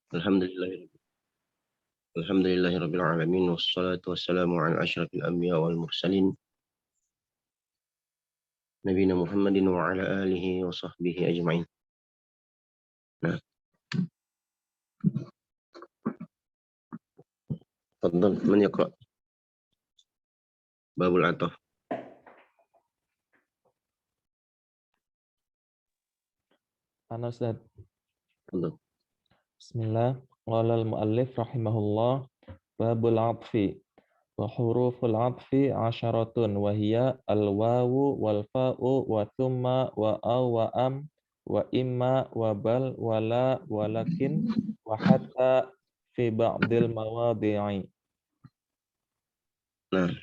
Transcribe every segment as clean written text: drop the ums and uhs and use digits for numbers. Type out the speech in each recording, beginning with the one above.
Alhamdulillah, alhamdulillahirabbil alamin wassalatu wassalamu ala asyrafil anbiya wal mursalin nabiyina Muhammadin wa ala alihi wa sahbihi ajma'in. Nah, tafadhal man yaqra babul ataf. Ana Ustaz. Tafadhal. Bismillah. Qala al-muallif rahimahullah babul atfi wa huruful atfi 'asyaratun wa hiya al-wawu wal fa'u wa thumma wa aw wa am wa imma wa bal wa la walakin wa hatta fi ba'dil mawadhi'i. Nah,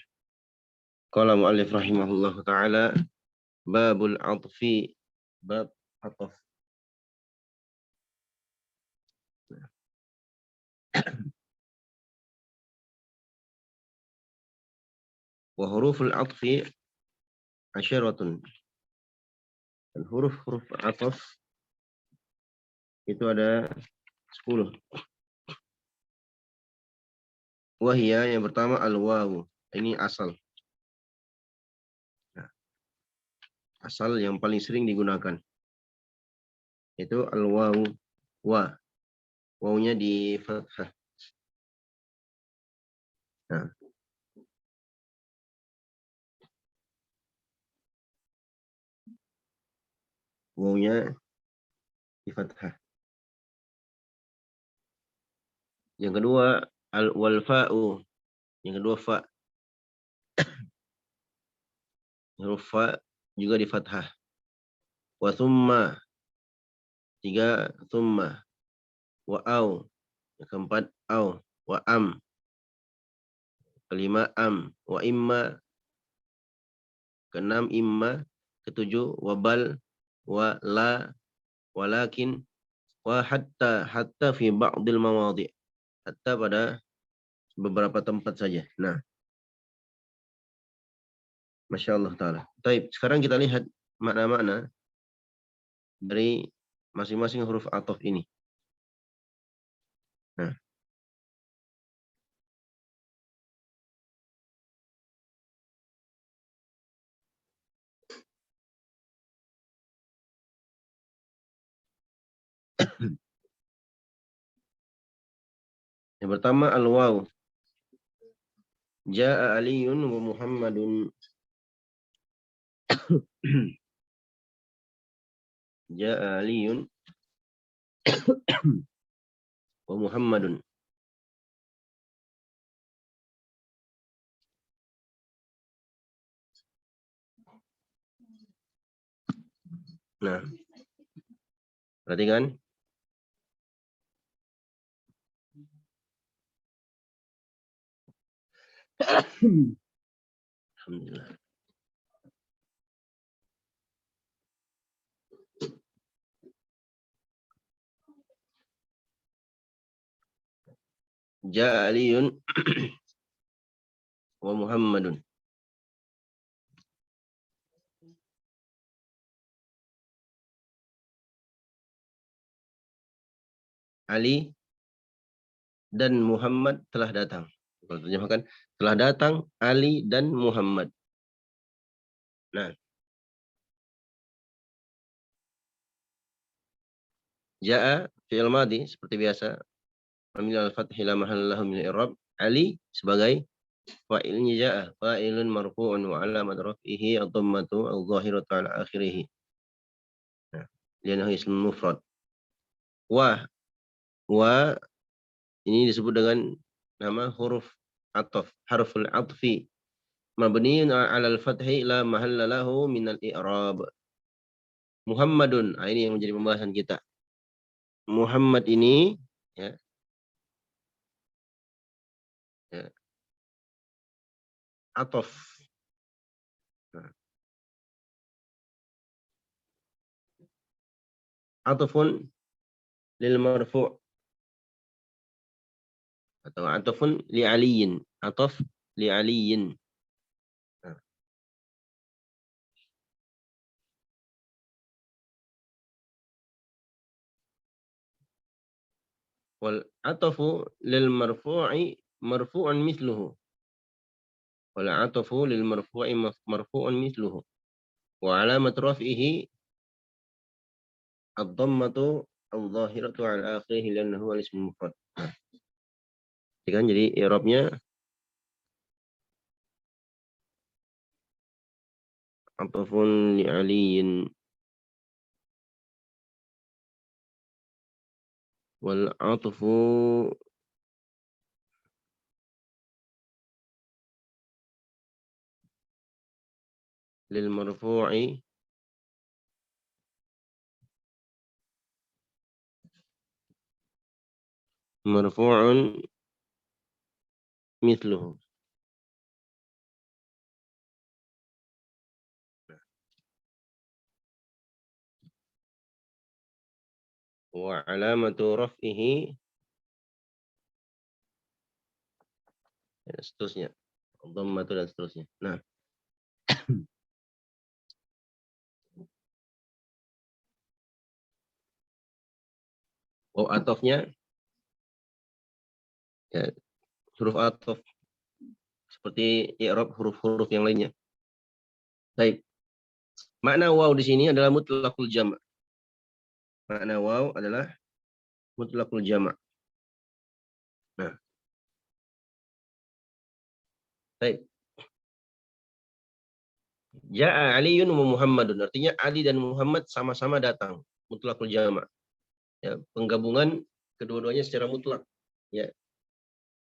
qala muallif rahimahullahu taala babul atfi, bab ataf. Wa huruful atfi asyaratun. Dan huruf-huruf ataf itu ada 10. Wahia yang pertama al-wawu. Ini asal. Nah, asal yang paling sering digunakan. Itu al-wawu, wa. Wawunya di fathah. Nah, wawunya di fathah. Yang kedua wal fa'u. Yang kedua fa. Huruf fa juga di fathah. Wa thumma. 3 thumma. Wa au. Yang keempat au. Wa am. Kelima am. Wa imma. Keenam imma. Ketujuh wa bal. Wa la. Walakin. Wa hatta fi ba'dil mawadhi'. Hatta pada beberapa tempat saja. Nah, Masya Allah Ta'ala. Baik, sekarang kita lihat makna-makna dari masing-masing huruf ataf ini. Nah, yang pertama al-waw. Ja'a Aliyun wa Muhammadun. Ja'a Aliyun wa Muhammadun. Nah, perhatikan. Alhamdulillah. Ja'a Aliyun wa Muhammadun. Ali dan Muhammad telah datang. Kalau terjemahkan, telah datang Ali dan Muhammad. Nah, Ja'a fi'il madhi seperti biasa. Mabni al-fathi la mahalla lahu min al-i'rab. Ali sebagai fa'ilnya ja'a. Fa'ilun marfu'un wa alamat raf'ihi ad-dhammatu adh-dhahiratu ala akhirih. Nah, li'annahu ism mufrad. Wa ini disebut dengan nama huruf ataf, harful atfi. Mabniun 'ala al-fathi la mahalla lahu min al-i'rab. Muhammadun, ini yang menjadi pembahasan kita. Muhammad ini ya, ataf. Nah, atafun lil marfu' atau atafun li aliyin. Ataf li aliyin. Nah, wal atafu lil marfu'i marfu'un mithluhu. Wal atafu lil marfu'i marfu'un mithluhu. Wa alamat raf'ihi ad-dhammatu adh-dhahiratu 'ala akhirih li'annahu al-ismul mufrad. Jadi i'rabnya atafun li aliyin wal atfu lil marfu'i marfu'un mithluhu. Wa alamatu raf'ihi dan seterusnya. Dhammatu dan seterusnya. Nah, waw atofnya ya, huruf atof seperti i'rab huruf-huruf yang lainnya. Baik. Makna waw di sini adalah mutlaqul jama'. Makna waw adalah mutlaqul jama'. Nah, baik. Ja'a Aliyun wa Muhammadun. Artinya Ali dan Muhammad sama-sama datang. Mutlaqul jama'. Ya, penggabungan kedua-duanya secara mutlak. Ya.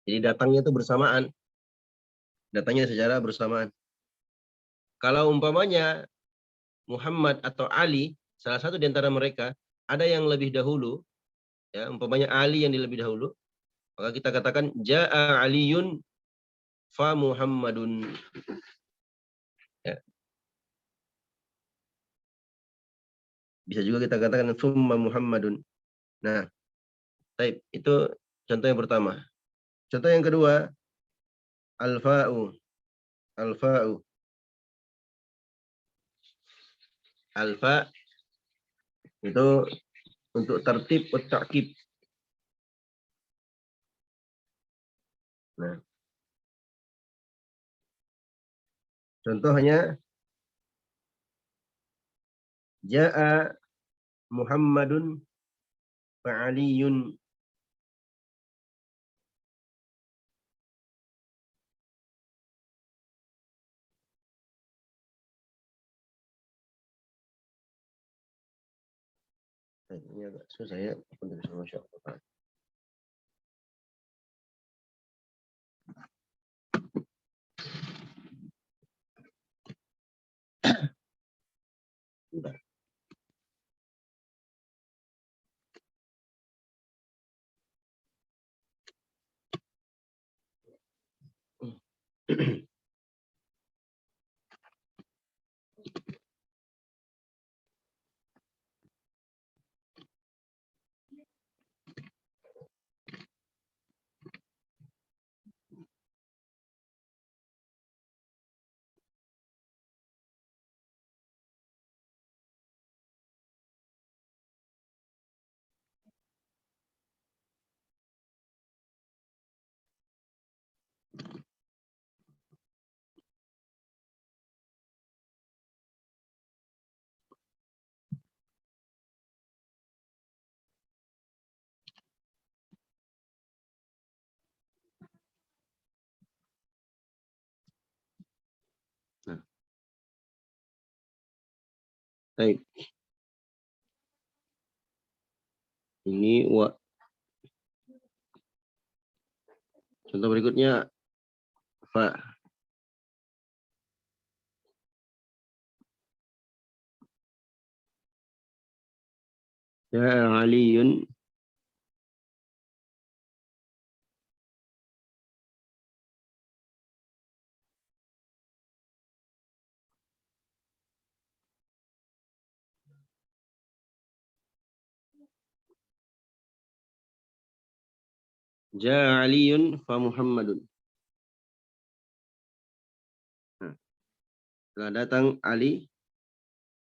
Jadi datangnya itu bersamaan. Datangnya secara bersamaan. Kalau umpamanya Muhammad atau Ali, salah satu di antara mereka, ada yang lebih dahulu, ya, umpamanya Ali yang lebih dahulu, maka kita katakan Ja'a Aliyun fa Muhammadun. Ya. Bisa juga kita katakan summa Muhammadun. Nah, baik, itu contoh yang pertama. Contoh yang kedua, al-fa'u. Al-fa'u. Al-fa' itu untuk tertib wa ta'kib. Nah, contohnya Ja'a Muhammadun fa'aliyun. Ini agak susah ya. Masya Allah. Nah, baik. Ini wa. Contoh berikutnya fa. Ja'a Aliyun Ja'a Aliyun fa Muhammadun. Nah, setelah datang Ali,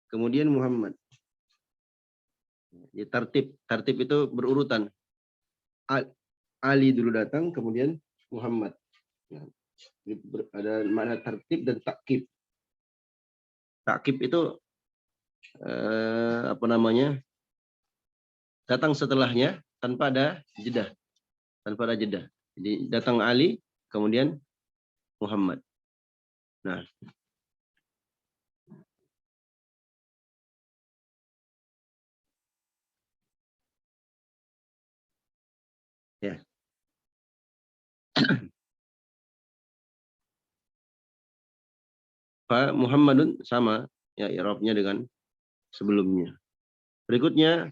kemudian Muhammad. Di tartib itu berurutan. Ali dulu datang, kemudian Muhammad. Nah, ada makna tertib dan takkib. Takkib itu apa namanya? Datang setelahnya tanpa ada jeda. Tanpa ada jeda. Jadi datang Ali, kemudian Muhammad. Nah, ya. Pak Muhammadun sama ya i'rabnya dengan sebelumnya. Berikutnya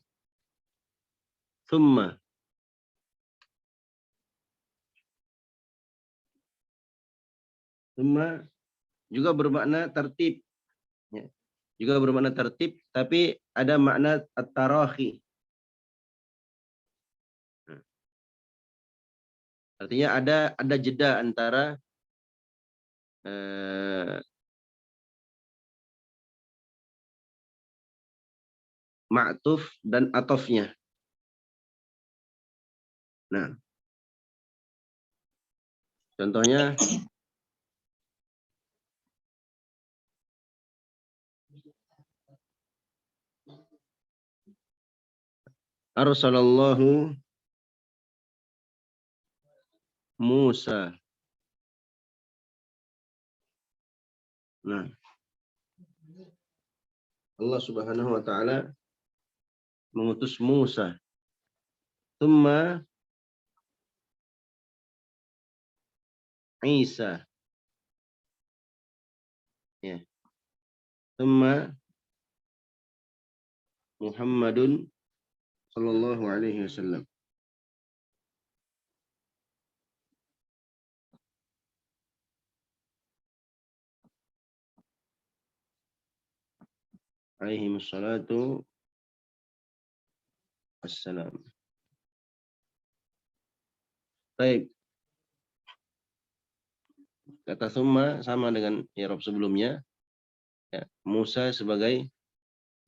thumma. Thumma juga bermakna tertib. Ya. Juga bermakna tertib, tapi ada makna at-tarahi. Artinya ada jeda antara ma'tuf dan atofnya. Nah, contohnya arsalallahu Musa. Nah, Allah Subhanahu wa taala mengutus Musa. Tsumma Isa. Ya. Tsumma Muhammadun sallallahu alaihi wasallam. Alaihi wassalatu wassalam. Baik. Kata summa sama dengan i'rab sebelumnya. Ya, Musa sebagai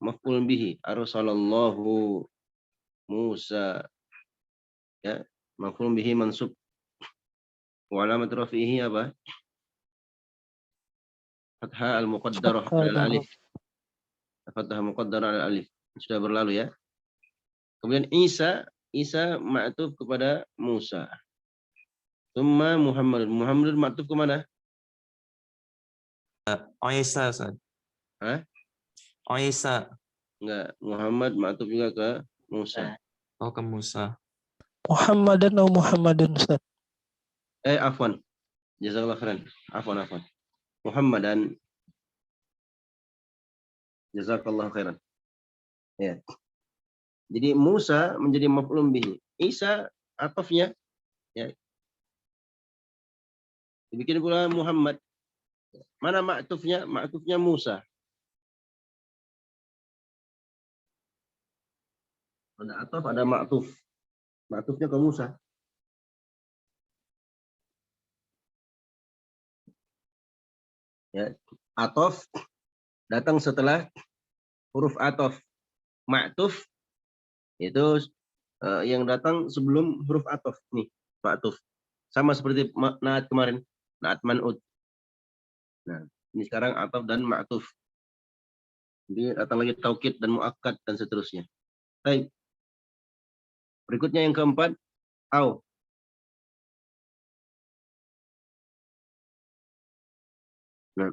maf'ul bihi. Arsalallahu Musa. Ya, maf'ul bihi mansub. Wa alamat rafihi apa? Fathah al-muqaddarah al-alif. Fathah muqaddarah al-alif. Sudah berlalu ya. Kemudian Isa ma'tuf kepada Musa. Tsumma Muhammadun. Muhammadun ma'tuf ke mana? Isa, Ustaz. Hah? Isa. Enggak, Muhammad ma'tuf juga ke Musa. Oh, ke Musa. Muhammadan atau Muhammadun, Ustaz? Afwan. Jazakallah khairan. Afwan. Muhammadan. Jazakallah khairan. Ya. Jadi Musa menjadi maf'ulun bihi. Isa atofnya ya. Dibikin pula Muhammad. Mana ma'tufnya? Ma'tufnya Musa. Ada atof, ada ma'tuf. Ma'tufnya ke Musa. Ya. Atof datang setelah huruf atof. Ma'tuf itu yang datang sebelum huruf atof. Nih, ma'tuf. Sama seperti naat kemarin. Naat man'ud. Nah, ini sekarang atof dan ma'tuf. Jadi datang lagi taukid dan muakkad dan seterusnya. Baik. Berikutnya yang keempat, au. Nah.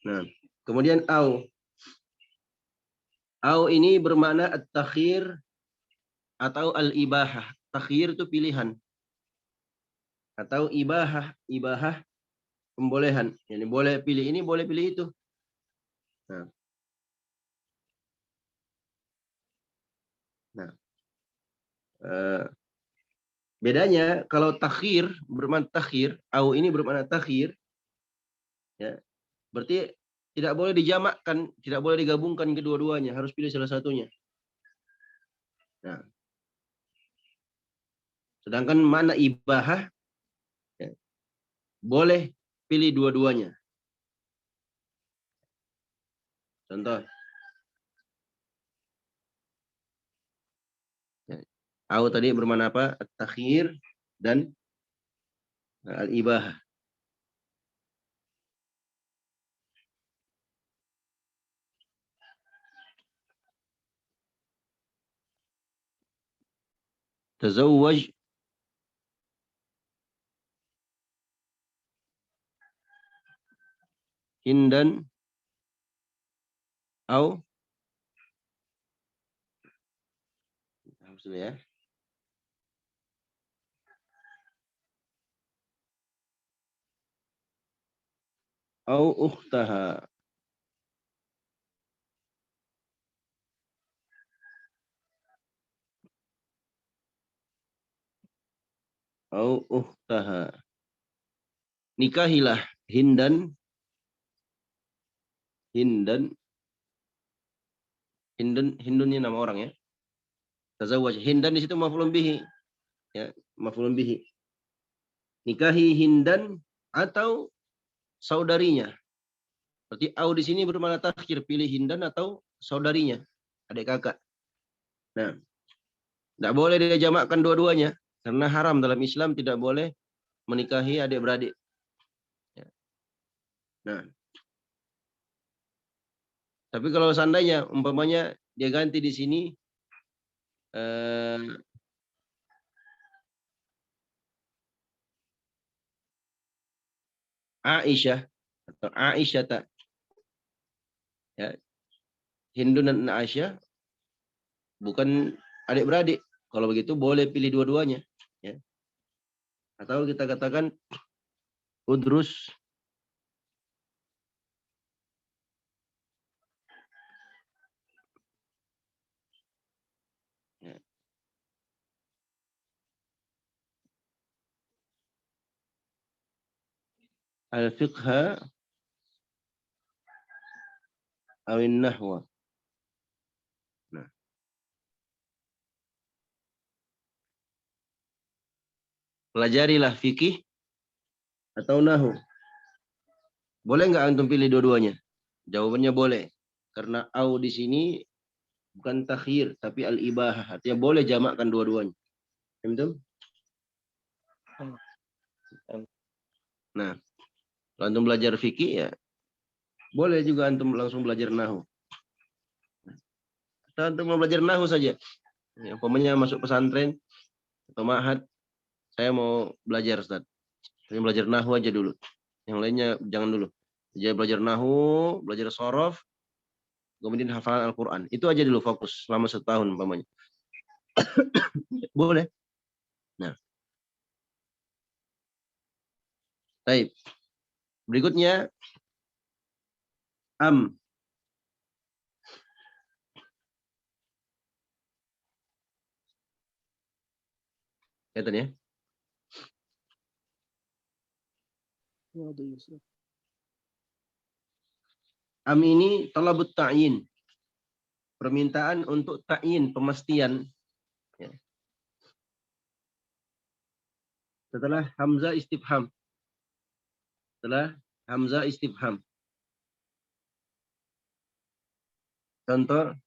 Nah, kemudian au. Au ini bermakna at-takhir atau al-ibahah. Takhir itu pilihan. Atau ibahah pembolehan. Yani boleh pilih ini, boleh pilih itu. Nah. Bedanya kalau takhir bermakna takhir, au ini bermakna takhir, ya. Berarti tidak boleh dijamakkan, tidak boleh digabungkan kedua-duanya, harus pilih salah satunya. Nah, sedangkan makna ibahah ya, boleh pilih dua-duanya. Contoh, ya, au tadi bermakna apa? At-takhir dan al-ibahah. Tazawwaj Hindan au ya. Au ukhtaha. Au ukhtaha. Nikahilah Hindun ini nama orang ya. Tazawwaj Hindan di situ maf'ulun bihi. Ya, maf'ulun bihi. Nikahi Hindan atau saudarinya. Berarti au di sini bermakna takhir, pilih Hindan atau saudarinya, adik kakak. Nah, tidak boleh dia jamakkan dua-duanya karena haram dalam Islam, tidak boleh menikahi adik-beradik. Ya. Nah, tapi kalau seandainya umpamanya dia ganti di sini Aisyah atau Aisyah tak, ya, Hindu dan Aisyah bukan adik-beradik. Kalau begitu boleh pilih dua-duanya, ya. Atau kita katakan Udrus ya. Al-fiqha awin nahwa. Nah, pelajarilah fikih atau nahu. Boleh nggak antum pilih dua-duanya? Jawabannya boleh. Karena au di sini bukan takhir tapi al-ibahah. Artinya boleh jamakkan dua-duanya. Betul? Nah, kalau antum belajar fikih ya boleh juga antum langsung belajar nahu. Atau antum mau belajar nahu saja. Ya, umpamanya masuk pesantren atau ma'had, saya mau belajar Ustaz. Saya belajar nahu aja dulu. Yang lainnya jangan dulu. Jadi belajar nahu, belajar sorof, kemudian hafalan Al-Quran. Itu aja dulu fokus selama 1 tahun umpamanya. Boleh. Nah, baik. Berikutnya Kelihatan ya. Ini talabut ta'yin. Permintaan untuk ta'yin, pemastian. Ya. Setelah hamzah istifham. Contoh,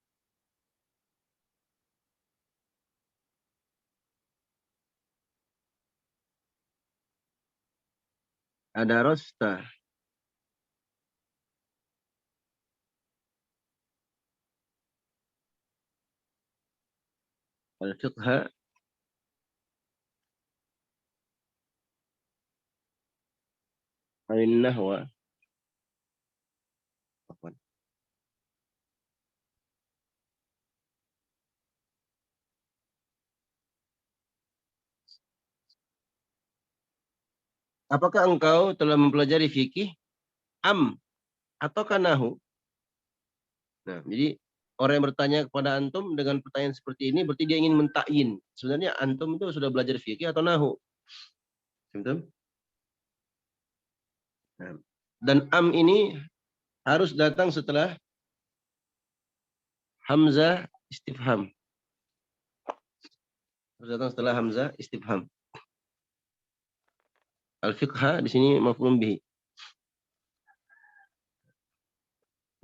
ada rosta. Al-fiqha al-nahwa. Apakah engkau telah mempelajari fikih atau nahu? Nah, jadi orang yang bertanya kepada antum dengan pertanyaan seperti ini berarti dia ingin mentakyin. Sebenarnya antum itu sudah belajar fikih atau nahu. Betul? Nah, dan ini harus datang setelah hamzah istifham. Harus datang setelah hamzah istifham. Al-fiqha di sini maf'ulun bihi.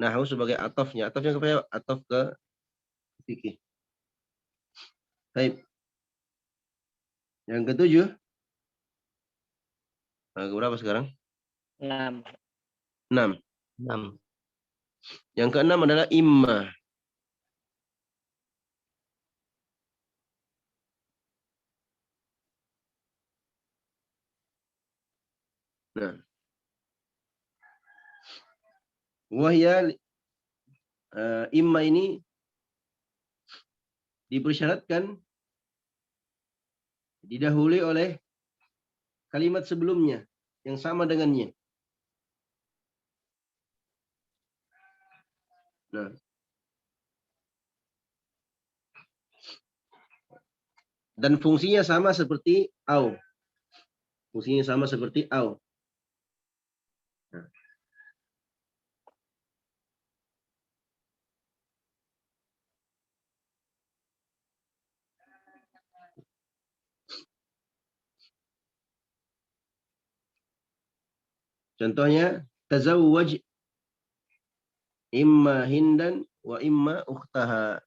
Nahwu sebagai atafnya. Atafnya kepada ataf ke fikih. Baik. Yang ketujuh. Nah, berapa sekarang? 6. 6. 6. Yang keenam adalah imma. Nah. Wahya imma ini dipersyaratkan didahului oleh kalimat sebelumnya yang sama dengannya. Nah. Dan fungsinya sama seperti au. Fungsinya sama seperti au. Nah. Contohnya, tazawwaj imma hindan wa imma ukhtaha.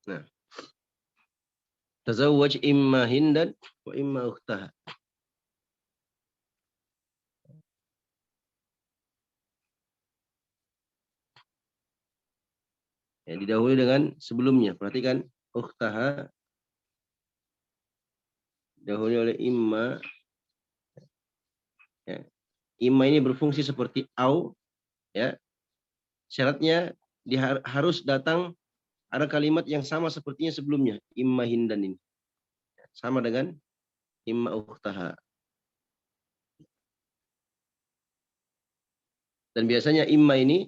Nah, tazawwaj imma hindan wa imma ukhtaha. Ya, didahului dengan sebelumnya. Perhatikan, ukhtaha didahului oleh imma. Ya. Imma ini berfungsi seperti au. Ya. Syaratnya harus datang ada kalimat yang sama sepertinya sebelumnya. Imma hindan ini. Sama dengan imma ukhtaha. Dan biasanya imma ini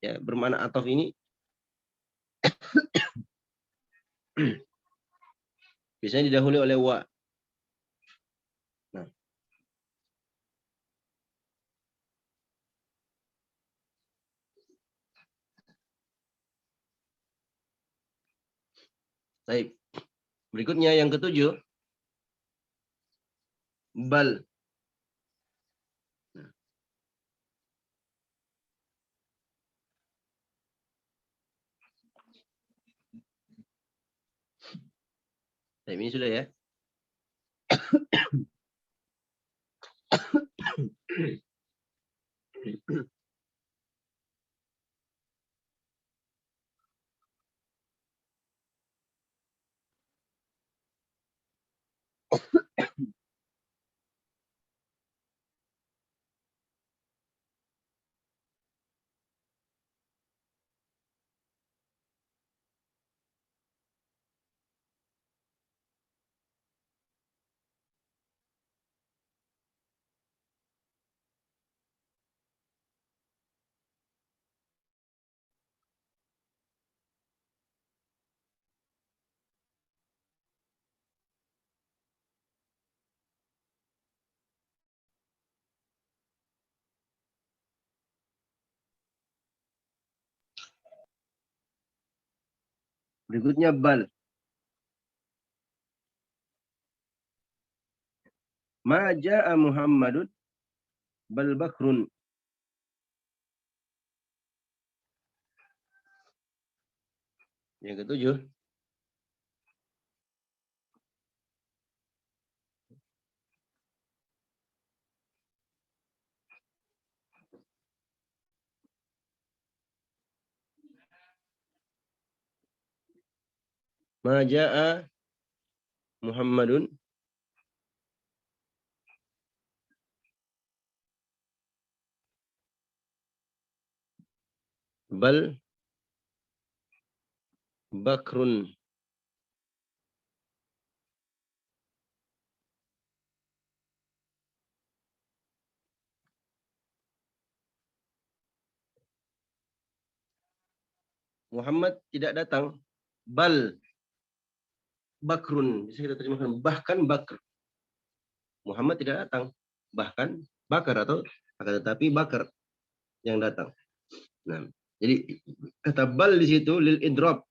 ya bermakna ataf ini biasanya didahului oleh wa. Nah. Baik. Berikutnya yang ketujuh, bal. Nah. Baik, ini sudah ya. Berikutnya bal. Ma jaa Muhammadun bal bakrun. Yang ketujuh, Ma jaa Muhammadun bal Bakrun. Muhammad tidak datang, bal Bakrun. Bisa kita terjemahkan bahkan Bakr. Muhammad tidak datang, bahkan Bakar atau akan tetapi Bakar yang datang. Nah, jadi kata bal di situ lil idrab.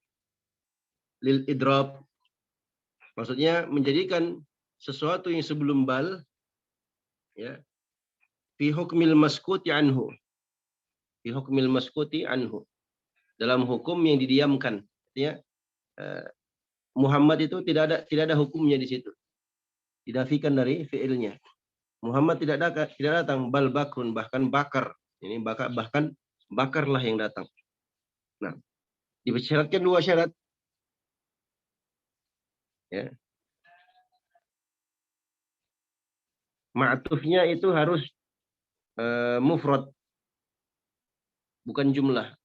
Maksudnya menjadikan sesuatu yang sebelum bal ya fi hukmil maskuti anhu. Fi hukmil maskuti anhu. Dalam hukum yang didiamkan. Artinya Muhammad itu tidak ada hukumnya di situ. Didafikan dari fiilnya. Muhammad tidak datang bal bakrun, bahkan bakar. Ini bahkan bakarlah yang datang. Nah, disyaratkan dua syarat. Ya. Ma'tufnya itu harus mufrad, bukan jumlah.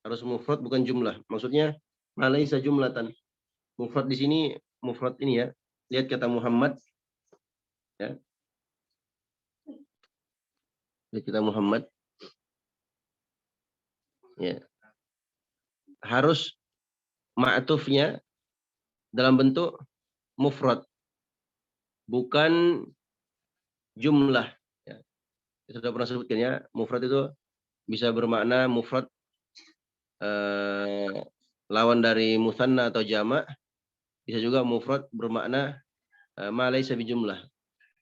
Harus mufrad bukan jumlah. Maksudnya malaisa jumlatan. Mufrad di sini mufrad ini ya. Lihat kata Muhammad. Ya. Lihat kata Muhammad. Ya. Harus ma'tufnya dalam bentuk mufrad, bukan jumlah. Ya. Kita sudah pernah sebutkan ya, mufrad itu bisa bermakna mufrad lawan dari musanna atau jamak. Bisa juga mufrad bermakna ma laisa bijumlah.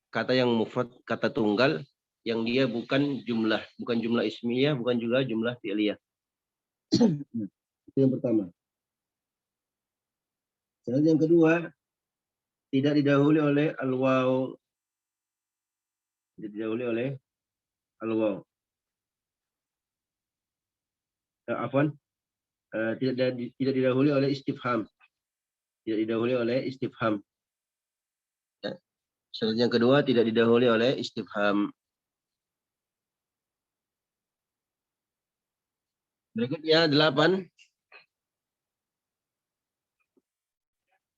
Kata yang mufrad, kata tunggal yang dia bukan jumlah ismiyah, bukan juga jumlah fi'liyah. Itu yang pertama. Syarat yang kedua, tidak didahului oleh al-waw. Tidak didahului oleh al-waw. Tidak didahului oleh istifham. Tidak didahului oleh istifham. Ya. Syarat yang kedua, tidak didahului oleh istifham. Berikutnya 8.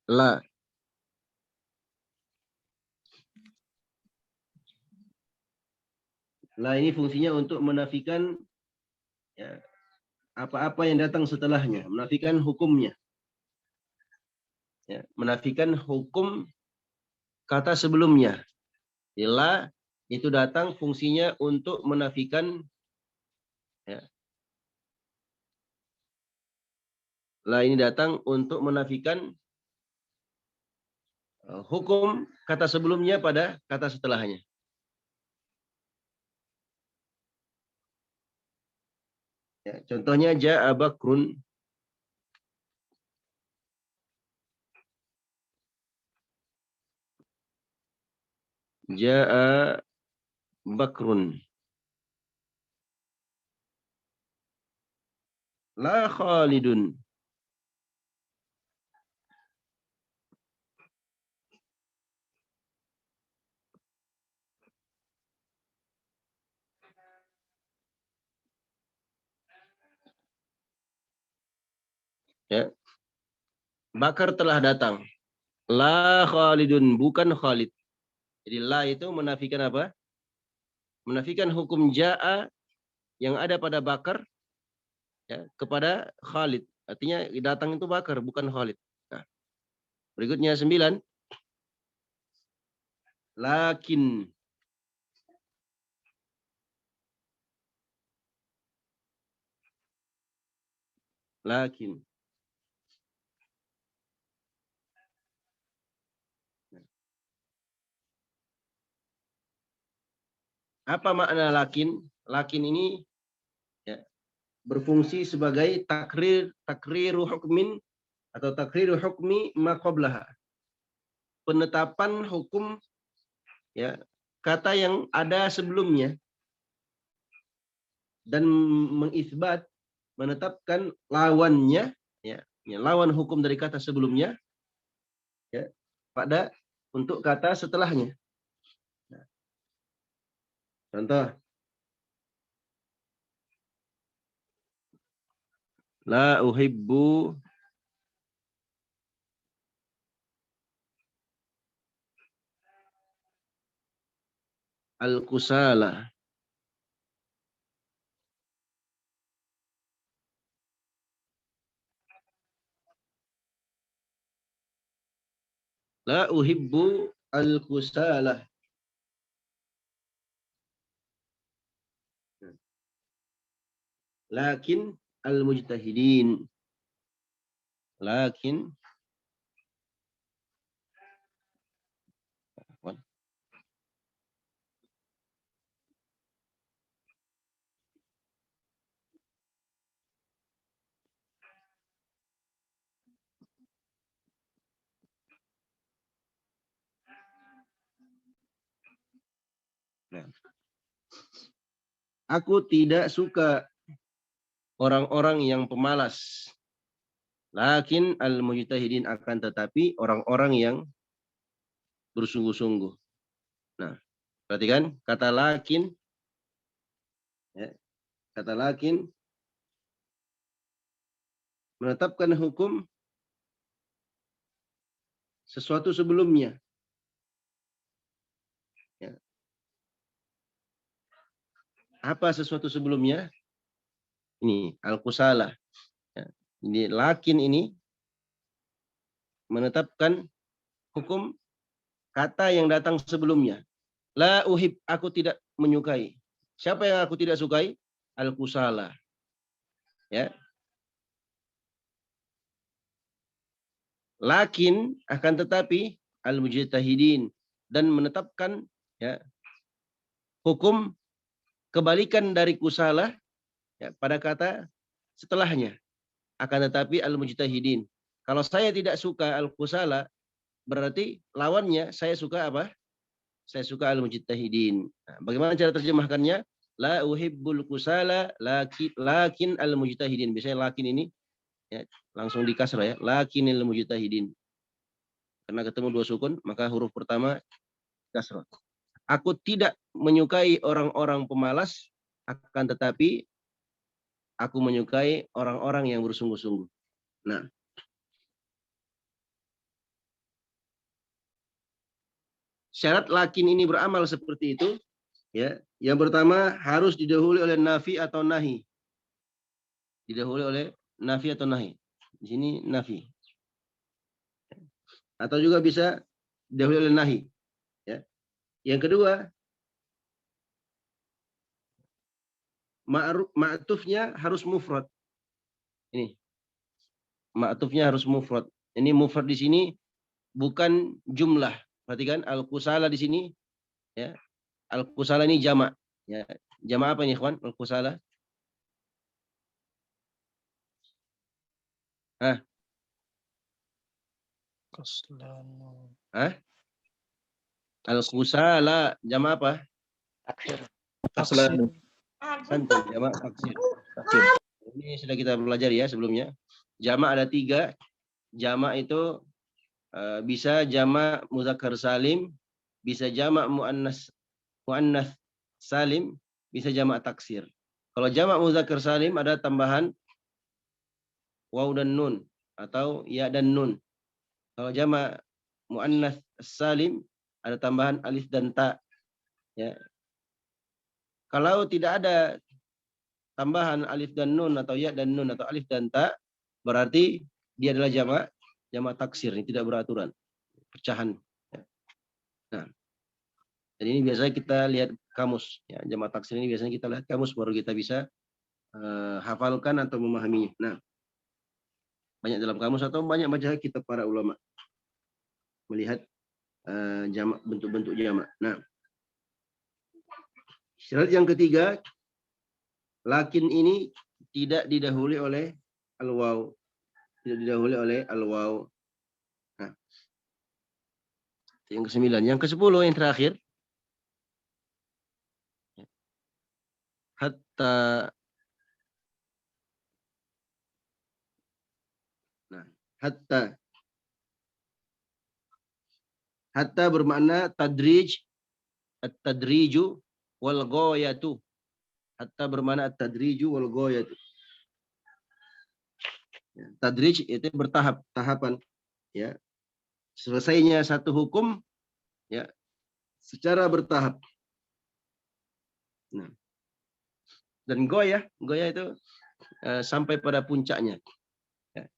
La. La ini fungsinya untuk menafikan ya, apa-apa yang datang setelahnya, menafikan hukumnya. Ya, menafikan hukum kata sebelumnya. La itu datang fungsinya untuk menafikan ya. La ini datang untuk menafikan hukum kata sebelumnya pada kata setelahnya. Ya, contohnya ja'a bakrun. Ja'a bakrun. La Khalidun. Ya. Bakar telah datang. La Khalidun, bukan Khalid. Jadi la itu menafikan apa? Menafikan hukum ja'a yang ada pada Bakar ya, kepada Khalid. Artinya datang itu Bakar, bukan Khalid. Nah, berikutnya 9. Lakin. Lakin. Apa makna lakin? Lakin ini ya, berfungsi sebagai takriru hukmin atau takriru hukmi ma qablaha. Penetapan hukum ya, kata yang ada sebelumnya dan mengisbat, menetapkan lawannya ya, Ya, lawan hukum dari kata sebelumnya, ya, pada untuk kata setelahnya. Nah, contoh, la uhibbu al-kusala. La uhibbu al-kusala. Lakin al-mujtahidin. Lakin aku tidak suka orang-orang yang pemalas. Lakin al-mujtahidin, akan tetapi orang-orang yang bersungguh-sungguh. Nah, perhatikan kata lakin, ya, kata lakin menetapkan hukum sesuatu sebelumnya. Ya. Apa sesuatu sebelumnya? Ini al-kusala. Ya. Ini lakin ini menetapkan hukum kata yang datang sebelumnya. La uhib, aku tidak menyukai. Siapa yang aku tidak sukai? Al-kusala. Ya. Lakin akan tetapi al-mujtahidin, dan menetapkan, ya, hukum kebalikan dari kusala, ya, pada kata setelahnya. Akan tetapi al-mujtahidin. Kalau saya tidak suka al-kusala, berarti lawannya saya suka apa? Saya suka al-mujtahidin. Nah, bagaimana cara terjemahkannya? La uhibbul kusala lakin al-mujtahidin. Biasanya lakin ini, ya, langsung di kasrah, ya. Lakinil mujtahidin. Karena ketemu dua sukun, maka huruf pertama kasrah. Aku tidak menyukai orang-orang pemalas, akan tetapi aku menyukai orang-orang yang bersungguh-sungguh. Nah, syarat lakin ini beramal seperti itu, ya. Yang pertama harus didahului oleh nafi atau nahi. Didahului oleh nafi atau nahi. Di sini nafi. Atau juga bisa didahului oleh nahi, ya. Yang kedua, ma'tufnya harus mufrad. Ini ma'tufnya harus mufrad. Ini mufrad di sini bukan jumlah. Perhatikan al-kusala di sini, ya. Al-kusala ini jamak, ya. Jamak apa ini, ikhwan? Al-kusala. Hah? Hah? Al-kusala jamak apa? Taksir. Santai, jamak taksir. Ini sudah kita pelajari, ya, sebelumnya. Jamak ada 3. Jamak itu bisa jamak muzakkar salim, bisa jamak muannas salim, bisa jamak taksir. Kalau jamak muzakkar salim ada tambahan waw dan nun atau ya dan nun. Kalau jamak muannas salim ada tambahan alif dan ta, ya. Kalau tidak ada tambahan alif dan nun atau ya dan nun atau alif dan ta, berarti dia adalah jamak taksir, ini tidak beraturan, pecahan. Nah, jadi ini biasanya kita lihat kamus, ya. Jamak taksir ini biasanya kita lihat kamus baru kita bisa hafalkan atau memahaminya. Nah, banyak dalam kamus atau banyak baca kitab para ulama melihat jamak, bentuk-bentuk jamak. Nah, syarat yang ketiga, lakin ini tidak didahului oleh al-waw. Tidak didahului oleh al-waw. Nah, yang ke-9. Yang ke-10, yang terakhir. Hatta. Nah, Hatta. Hatta bermakna tadrij, at-tadriju wal ghayatu. Hatta bermakna at-tadriju wal ghayatu. Ya, tadrij itu bertahap, tahapan. Ya, selesainya satu hukum ya secara bertahap. Nah, dan goyah itu sampai pada puncaknya. Ya.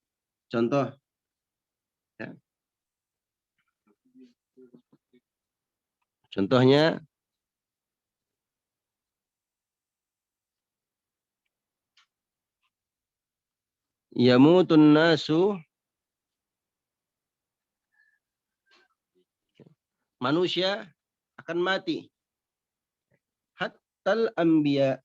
Contoh, ya. Contohnya yamutun nasu, manusia akan mati. Hattal anbiya,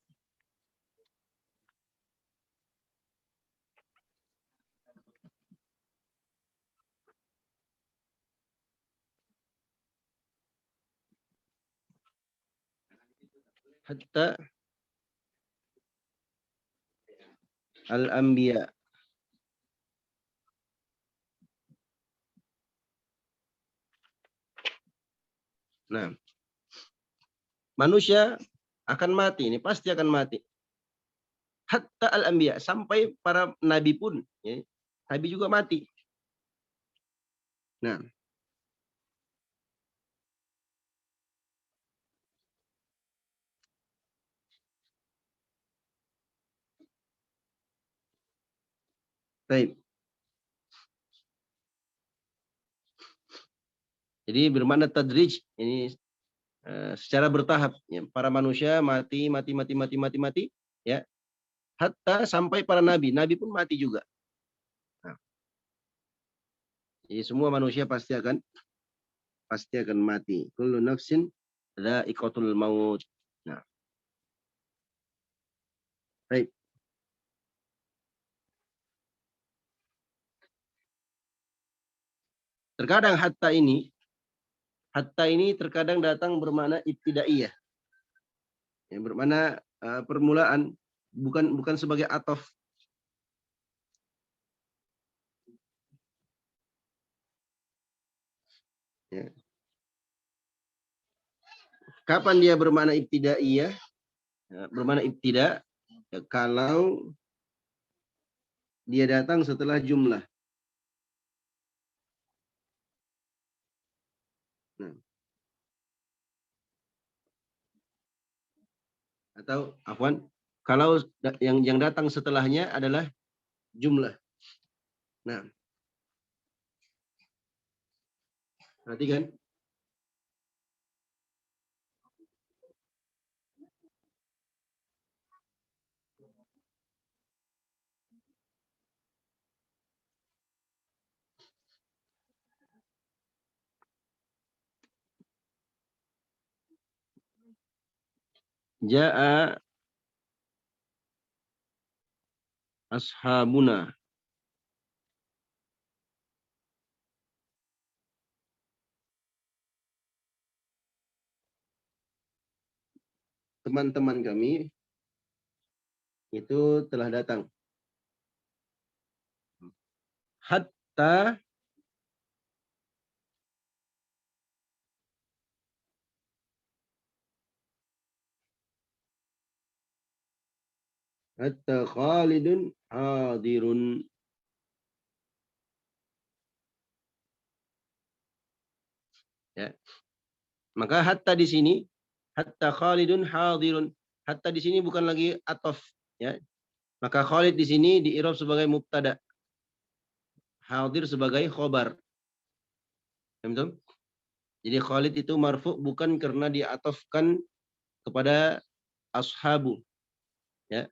hatta al-anbiya. Nah, manusia akan mati, ini pasti akan mati. Hatta al-anbiya, sampai para nabi pun, ya, nabi juga mati. Nah, baik. Jadi bermakna tadrij ini secara bertahap. Ya. Para manusia mati, ya. Hatta sampai para nabi, nabi pun mati juga. Nah, jadi semua manusia pasti akan mati. Kullu nafsin dha'iqatul maut. Nah, baik. Terkadang hatta ini terkadang datang bermakna ibtidaiyah. Yang bermakna permulaan, bukan sebagai atof. Ya. Kapan dia bermakna ibtidaiyah? Ya, bermakna ibtida ya, kalau dia datang setelah jumlah. Nah. Atau afwan, kalau yang datang setelahnya adalah jumlah. Nah, perhatikan. Ja'a ashabuna. Teman-teman kami itu telah datang. Hatta Khalidun hadirun. Ya. Maka hatta di sini, hatta Khalidun hadirun. Hatta di sini bukan lagi atof, ya. Maka Khalid di sini diirob sebagai mubtada. Hadir sebagai khobar. Betul? Jadi Khalid itu marfu bukan karena diatofkan kepada ashabu, ya.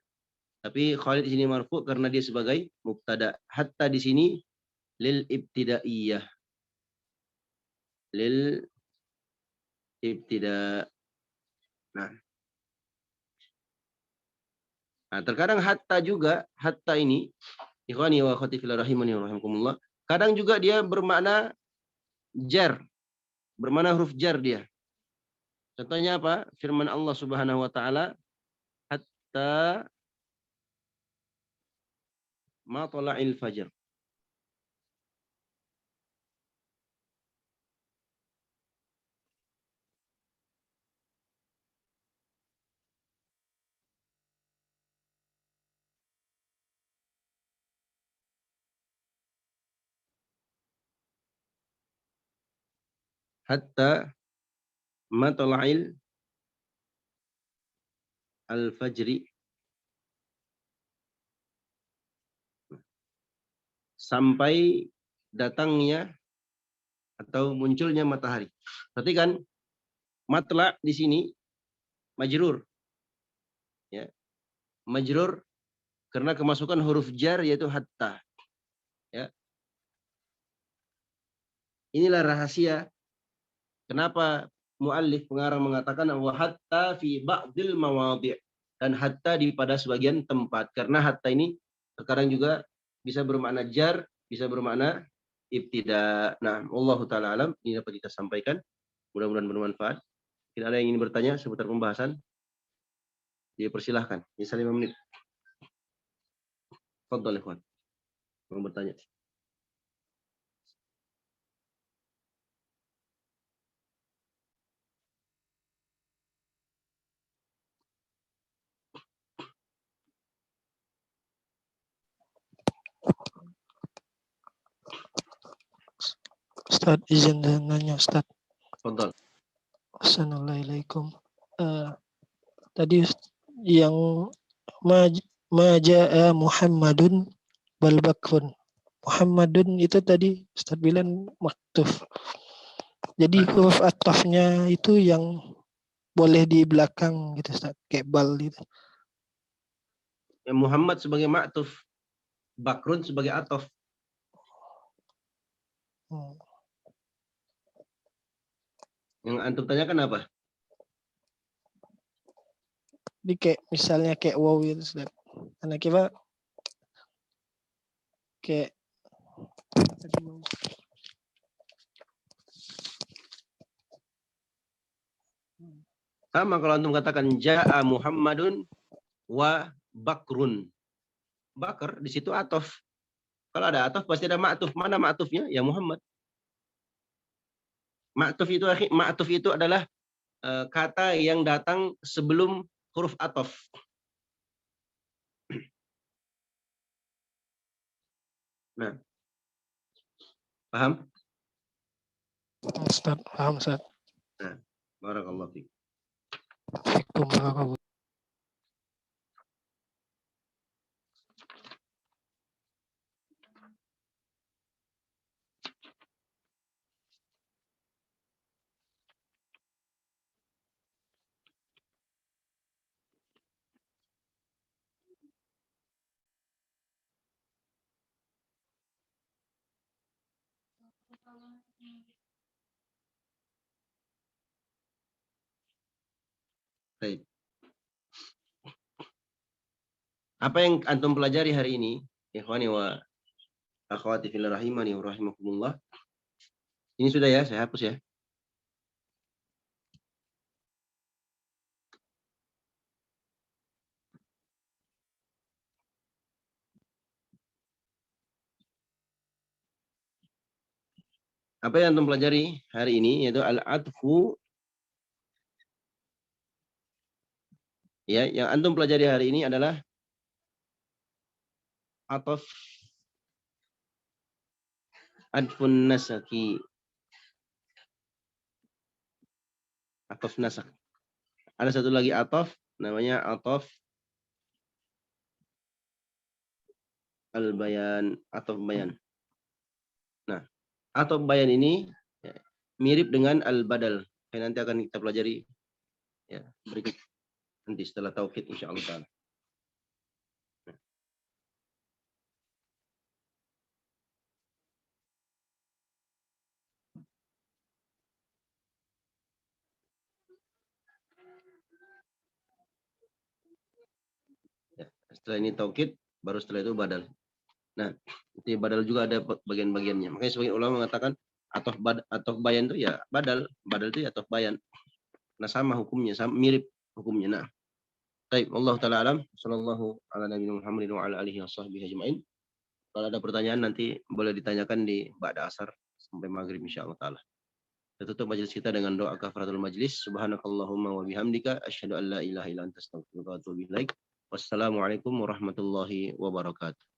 Tapi Khalid di sini marfu karena dia sebagai mubtada. Hatta di sini lil ibtidaiyah. Lil ibtida. Nah, terkadang hatta juga, hatta ini, ikhwani wa akhwati fillah rahimani wa rahimakumullah, kadang juga dia bermakna jar, bermakna huruf jar dia. Contohnya apa? Firman Allah Subhanahu wa taala, hatta matla'il fajr. hatta matla'il al-fajri, sampai datangnya atau munculnya matahari. Perhatikan matla' di sini majrur, ya, majrur karena kemasukan huruf jar yaitu hatta, ya. Inilah rahasia kenapa muallif pengarang mengatakan wa hatta fi ba'dil mawadhi', dan hatta di pada sebagian tempat, karena hatta ini sekarang juga bisa bermakna jar, bisa bermakna ibtida. Nah, wallahu taala alam, ini dapat kita sampaikan. Mudah-mudahan bermanfaat. Tidak ada yang ingin bertanya seputar pembahasan? Dipersilahkan. Bisa 5 menit. Fadhal ikhwan. Mau bertanya? Ustaz, izin dan nanya Ustaz. Fadhal. Assalamualaikum. Tadi yang maja'a Muhammadun wal bakrun. Muhammadun itu tadi Ustaz bilang maktuf. Jadi huruf atafnya itu yang boleh di belakang gitu Ustaz, kayak bal gitu. Muhammad sebagai ma'tuf, bakrun sebagai atof. Yang antum tanyakan apa? Jadi kayak misalnya kayak wow gitu Ustaz. Karena kita kayak Sama kalau antum katakan ja'a Muhammadun wa bakrun. Bakr di situ atof. Kalau ada atof pasti ada ma'tuf. Mana ma'tufnya? Ya Muhammad. Ma'tuf itu adalah kata yang datang sebelum huruf atof. Nah, paham? Ustaz, paham Ustaz. Nah, barakallahu fiik. Fikum barakallahu. Baik. Apa yang antum pelajari hari ini, ikhwani wa akhwati fillah rahimani wa rahimakumullah. Ini sudah ya, saya hapus ya. Apa yang antum pelajari hari ini yaitu al-atfu. Ya, yang antum pelajari hari ini adalah ataf adfun nasaki. Ataf nasak. Ada satu lagi ataf namanya ataf al-bayan, ataf bayan. Nah, ataf bayan ini ya, mirip dengan al-badal. Nanti akan kita pelajari ya berikut nanti setelah tauhid insyaallah taala. Ya, setelah ini tauhid, baru setelah itu badal. Nah, itu badal juga ada bagian-bagiannya. Makanya sebagian ulama mengatakan ataf bayan itu ya badal itu ya ataf bayan. Nah, sama hukumnya, sama mirip hukumnya. Nah, baik, Allah taala alam, sallallahu ala nabiyina Muhammadin wa ala alihi washabbihi ajmain. Kalau ada pertanyaan nanti boleh ditanyakan di ba'da asar sampai maghrib insyaallah taala. Kita tutup majelis kita dengan doa kafaratul majlis. Subhanakallahumma wa bihamdika asyhadu an la ilaha illa anta astaghfiruka wa atubu ilaik. Wassalamualaikum warahmatullahi wabarakatuh.